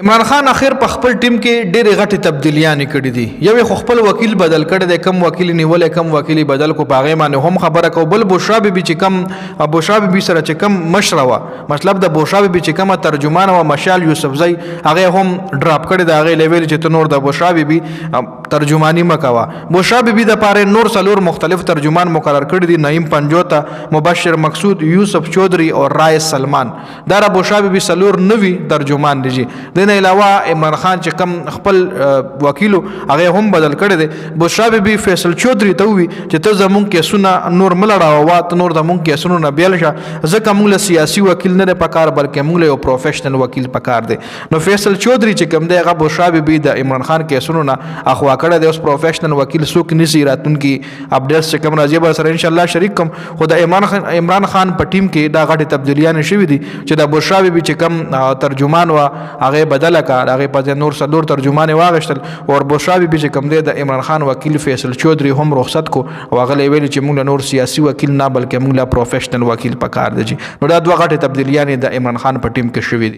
عمران خان اخر په خپل ټیم کې ډېرې غټې تبدیلیانې کړې دي. یو یې خپل وکیل بدل کړی دی، کم وکیل نیولې کم وکیل بدل کو، په هغې باندې هم خبره کو. بل بشرا بیبي چې کم بشرا بیبي سره چې کم مشره وه، مطلب د بشرا بیبي چې کومه ترجمانه وه مشال یوسفزۍ، هغې هم ډراپ کړې ده. هغې لیویل چې ته نور د بشرا بیبي ترجمانی مه کوه. بشرا بیبي دپاره نور څلور مختلف ترجمان مقرر کړي دي: نعیم پنجوتا، مبشر مقصود، یوسف چودھری او رائس سلمان. دا را بشرا بیبي څلور نوي ترجمان دي. دین علاوه عمران خان چې کم خپل وکیلو هغه هم بدل کړی دی. بشرا بیبي فیصل چودھری ته وی چې ته زمونږ کیسونه نور ملړاوه، ته نور زمونږ کیسونو نه بیل شه، ځکه موږ له سیاسي وکیل نه پکار بلکې موږ له یو پروفیشنل وکیل پکار دی. نو فیصل چودھری چې کم دی هغه بشرا بیبي د عمران خان کیسونو نه اخوا کړی دی. اوس پروفیشنل وکیل څوک نیسي، راتلونکي اپډیټس چې کوم راځي به سره ان شاء الله شریک کوم. خو د عمران خان په ټیم کې دا غټې تبدیلیانې شوي دي چې د بشرا بیبي چې کم ترجمان وه هغې بدله کړه، هغې په ځای نور څلور ترجمانې واخیستل. او بشرا بیبي چې کوم دی د عمران خان وکیل فیصل چودھری هم رخصت کو، او هغه یې ویلي چې موږ له نور سیاسي وکیل نه بلکې موږ له پروفیشنل وکیل پکار دی. نو دا دوه غټې تبدیلیانې د عمران خان په ټیم کې شوي دي.